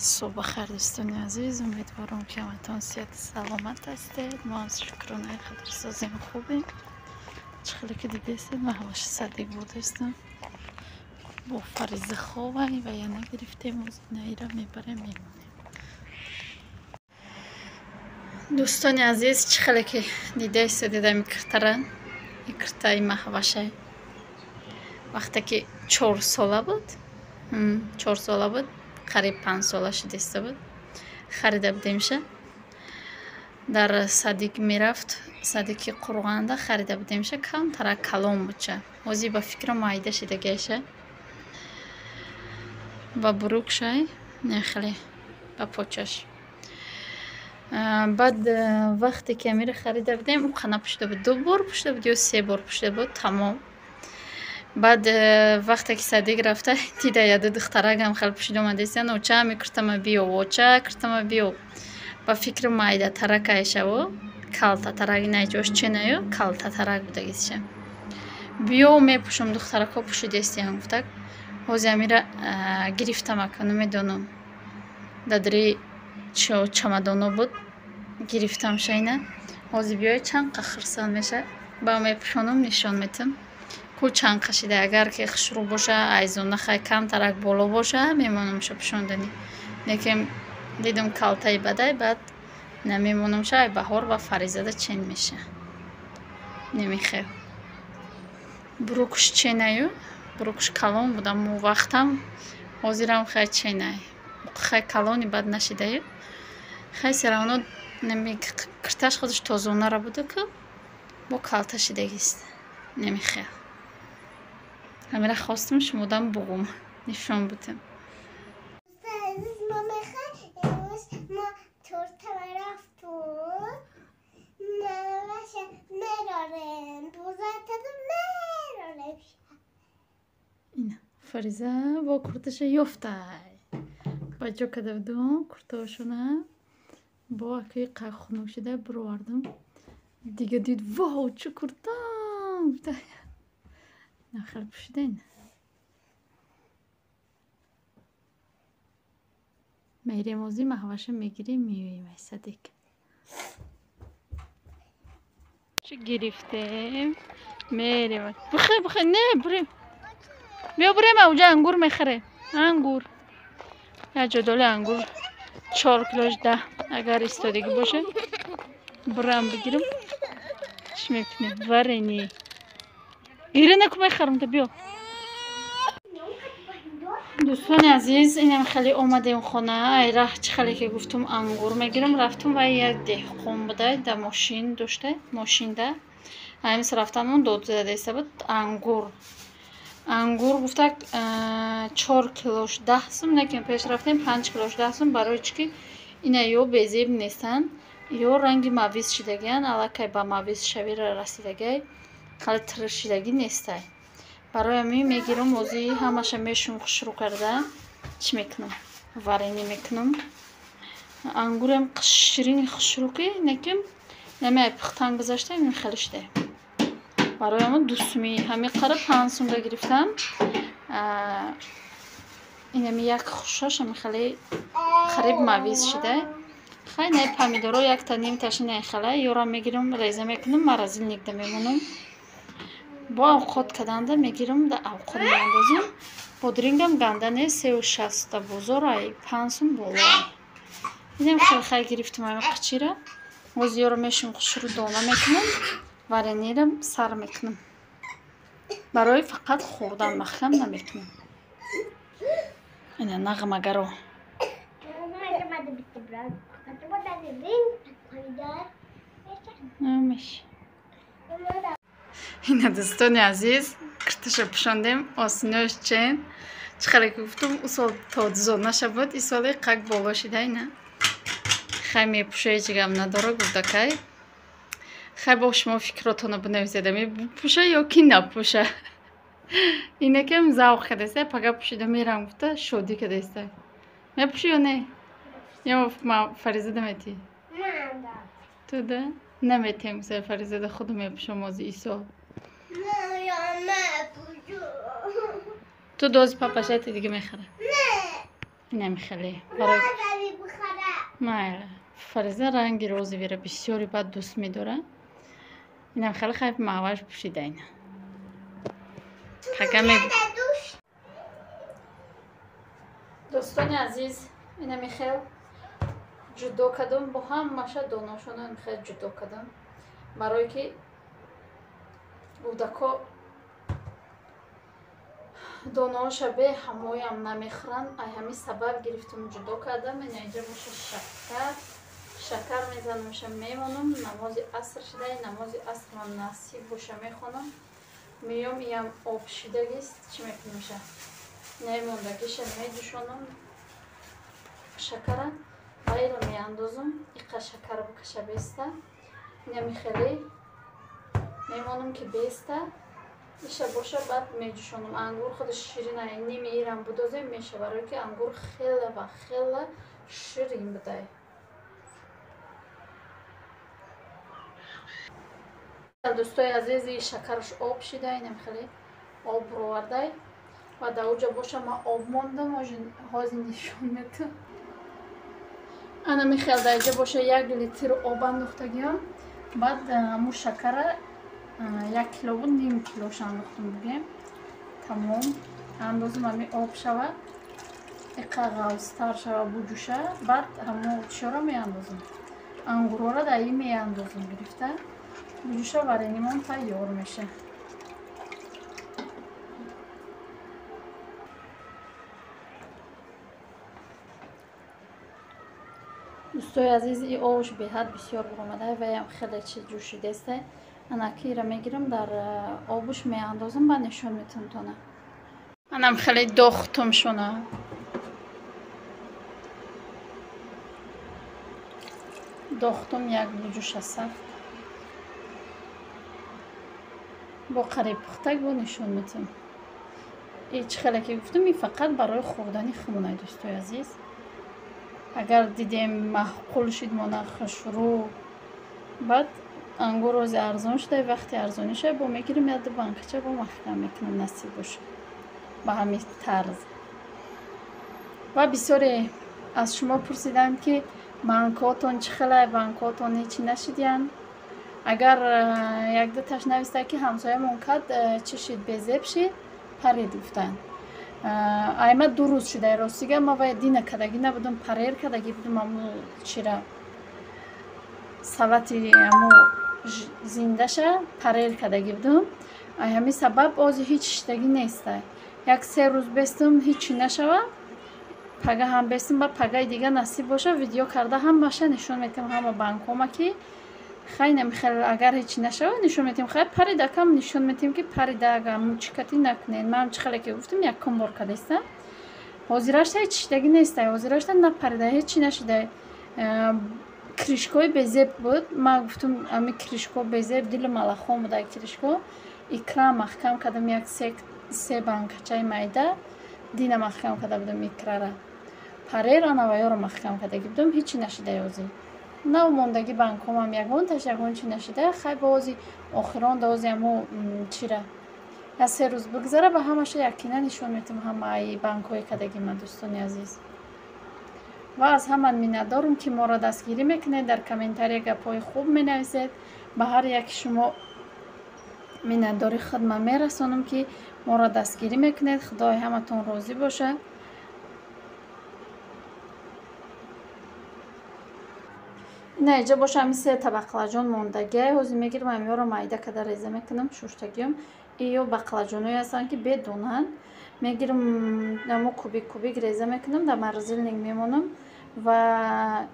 صبح خیر دوستان عزیز، امیدوارم که همتون صحت سلامت هستید. ما از شکرانه خودروسازیم خوبیم. چخلی که دیده هستید ما هواش صدیق بودستم با فریز خوبی و یا نگرفتیم نه را میبره میمونیم. دوستان عزیز چخلی که دیده هستید دیده میکرترن میکرتای ما هواشه وقتی که 4 ساله بود 4 ساله بود قریب 5 ساله شده بود خریده بودیمشه در صدیق میرفت صدیقی قرغانده خریده بودیمشه کم ترا کلام بودشه وزی با فکر مایده شده گیشه با بروک شای نخلی با پوچش بعد وقتی که میره خریده بودیم او خانه پشته بود 2 بار پشته بود یا 3 بار پشته بود تمام. بعد وقتی که صدیق رفته دیده یاد دخترگم خیلی پشت اومده است و چه میکردم بیو و چه کردم بیو با فکر مایده ترکایشه و کالتا ترک نیجوش چه نیو کالتا ترک بوده گیشه بیو میپوشم دخترکا پشت دستی هم گفته حوزی میره گرفتم اکنو میدونم دادری چمدانو بود گرفتم شاینه حوزی بیای چند قخرسان میشه با میپوشنم نشان میتم چند کشیده اگر که خشرو باشه ایزونه خیلی کم ترک بالا باشه میمونم شو پشوندنی لیکن دیدم کالتای بده بعد نمیمونم شو بهار و فریزده چین میشه نمیخواه بروکش چینایو بروکش کلون بودم و وقتم حاضرم خیلی چینای خیلی کلونی بد نشیده خیلی سرانو کرتش خودش تازونه را بوده که با کالتا شدگیست نمیخواه همه خواستم شمودم بگم نشون بودم ما تورته رفتم نوشه مرارم بوزده مرارم اینا فریزه با کرتش یفته با جو کده بودم کرتاشونه با اکی قخونو شده بروردم دیگه دید واو چه کرتم بوده نخل پشدین میری موزی محوشه میگیری میویم ای صدیق چه گرفتیم میریم بخی نه بریم بیا بریم اوجا انگور میخره انگور یا جدول انگور 4 کیلوش 10 اگر استادگی باشه برم بگیرم چی میکنیم ورنی گیره نکو میخرم تا بیا دوستان عزیز اینم خیلی اومدیم خونه ای راه چه خیلی که گفتم انگور میگیرم رفتم و یک دهقان بوده در ماشین داشته ماشین ده همین رفتم اون دود زده است بود انگور گفته 4 کیلوش 10 سوم نکن پیش رفتیم 5 کیلوش 10 سوم برای چی اینا یا بیزیب نیستن یا رنگی مویز شدگیان علاقه با مویز شوی را رسیدگی خیلی ترشیدگی نیسته برای همین میگیرم موزی همشه میشون خشرو کرده چی میکنم وارینی میکنم انگورم شیرین خشرو که نکم نمی پختن گذاشته این خیلی شده برای همون 2 سومی همین قرار 5 سوم را گرفتم اینم یک خوشش هم خیلی خریب مویز شده خیلی نه پامیدورو یک تا نیم تاشی نه خیلی یورا میگیرم ریزه میکنم مرزیل نگده میمونم با اوقات کدنده میگیرم در اوقات میاندازم بودرینگم گنده نیست 360 بزرگ 5 سوم بالا اینم خیلی گرفتم همه قچی را وزی رو میشم خشرو دانه میکنم ورنی را سر میکنم برای فقط خوردن محکم نمیکنم اینه نغمه گرو اینه دوستان عزیز کرتش پشاندیم آسینوش چین چخیلی که گفتم او سال تادزو نشه بود این سالی قک بالا شده اینه خیلی میپوشه هیچ گم نداره گفته که خیلی با شما فکراتونو بنویسیده میپوشه یا کی نپوشه اینه که هم زوق کدسته پگه پوشیده میرم گفته شادی کدسته میپوشه یا نه یا ما فریزه دمیتی تو ده نمیتیم مثل فریزه ده خودم میپوشه موزی ایسا نه یا نه پوشو تو دوز پاپاشتی دیگه میخره نه اینم خیلی نداری بخورم. مایل فریزه رنگی روزی ویره بسیاری بد دوست می‌داره. اینم خیلی خیلی معواش پوشیده اینه. پکمی دوستان عزیز اینم خیلی جدا کردم با هم ماشه دوناشون خیلی جدا کردم برای که کودکا دوناش به همویم نمیخورن همین سبب گرفتم جدا کردم. این اینجا باشه شکر میزنم میمونم. نماز عصر شده، نماز عصر من نصیب باشه میخونم میام یم آب شیدگیست چی میکنمشه نمیموندگیش میجوشونم شکر غیر میاندازم ایقا شکر بکشه بیسته اینمی خیلی میمونم که بیسته ایشه باشه بعد میجوشونم. انگور خودش شیرینه نیمی ایرم بدازه میشه برای که انگور خیلی و خیلی شیرین بده. دوستای عزیزی شکرش آب شده اینم خیلی آب رو ورده و در اوجا باشه ما آب موندم هازی نشون میتون انا میخیل در اینجا باشه 1 لیتر آب انداختگیم. بعد همون شکر 1 کیلو بود نیم کیلوش انداختم بگیم تمام اندازم همین آب شود اقا غلستر شود بجوشه. بعد همون چی را می اندازم انگور را در این می اندازم گرفته بجوشه برای نیمان تیار میشه. دوستای عزیز این آبش به حد بسیار آمده و هم خیلی چیز جوشیده است. انا کی را میگیرم در آبش می اندازم و نشون میتونم تونه منم خیلی داختم شونه داختم یک بجوش هست با قریب پختک با نشون میتونم. هیچ خیلی که گفتم این فقط برای خوردنی خمونه دوستای عزیز. اگر دیدیم معقول شد مناخش رو بعد انگور روز ارزان شده وقتی ارزانی شده با میگیریم یاد بانکچه با محکم میکنم نصیب باشه با همین طرز. و بسیاری از شما پرسیدن که بانکاتون چه خیلی بانکاتون هیچی نشدین. اگر یک دو تاش نویسته که همسایه منکد چی شد بزیب شد پرید گفتن ایما 2 روز شده راستیگه ما باید دینه کدگی نبودم پریر کدگی بودم همو چی را سلطی همو زنده شه پریر کدگی بودم همین سبب آزی هیچ شدگی نیسته. 1-3 روز بستم هیچی نشوه پگه هم بستم با پگه دیگه نصیب باشه ویدیو کرده هم باشه نشون میتیم همه بانکوما که خیلی نمیخیل اگر هیچی نشوه نشون میتیم خیلی پریده کم نشون میتیم که پریده اگر موچکتی نکنین. من چه خیلی که گفتم 1 بار کده است حاضرشته هیچ شدگی نیسته حاضرشته نپریده هیچی نشده. کریشکوی بزیب بود ما گفتم امی کریشکو بزیب دل ملخوم بوده کریشکو اکرا محکم کدم 1-3 بانکچه میده دینه محکم کده بودم اکرا را پریر آنوایی رو محکم کده بودم هیچی نشده یازی نه موندگی بانکوم هم یگون تاش یگون چی نشده خیلی بازی آخران دوازی همو چی را 3 روز بگذاره به همش یقینا نشون میتیم همه بانکوی کدگی من دوستانی عزیز. و از همان میندارم که ما را دستگیری میکنید در کامنتاری گپای خوب مینویسید به هر یک شما مینداری خدمت میرسونم که ما را دستگیری میکنید. خدای همتون راضی باشه. نه اینجا باشه همی 3 بقلاجان موندگه هزی میگیرم همی رو مایده کده ریزه میکنم شوشتگیم ایو بقلاجانوی هستن که بدونن میگیرم نمو کوبیک ریزه میکنم در مرزیلنگ میمونم و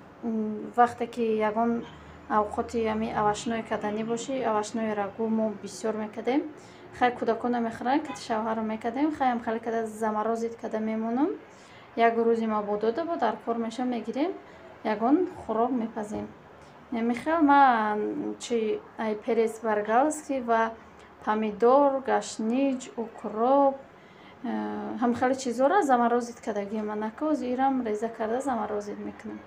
وقتی که یگان اوقاتی همی اوشنوی کدنی باشی اوشنوی رگو ما بسیار میکدیم خیلی کودکان میخورن که شوهر رو میکدیم خیلی هم خیلی کده زمرازید کده میمونم. یک روزی ما بودوده با در کار میشه میگیریم یگان خوراک میپزیم. نمیخوام ما چی ای پریس برگالسکی و پامیدور گشنیج اوکروب هم خیلی چیزا را زمرازید کدگی من نکوز ایرم ریزه کرده زمرازید میکنم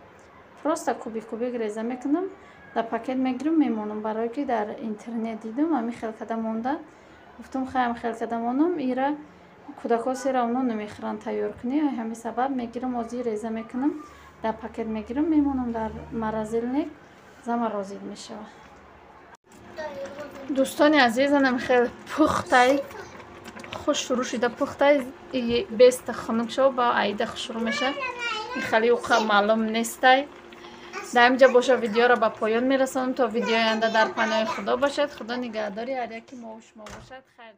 پروستا کوبیک ریزه میکنم در پاکت میگیرم میمونم برای که در اینترنت دیدم همی خیلی کده مونده گفتم خیلی کده مونم ایره кӯдако сера оно намехӯранд тайёр кунӣ. ҳамин сабаб мегирам озӣ реза мекунам, дар пакет мегирам, мемонам дар морозилник, зама розил мешава. дӯстони азизанам, хеле пухтай, хуш шурӯъ шуда пухтай, беста хунук шава ба айда шурӯъ меша. хеле уқа маълум нестай. дар ҳамин ҷо боша видеоро ба поён мерасонам. То видеои оянда дар паноҳи худо бошад. худо нигаҳдори ҳар яки мо ва шумо бошад. хайр.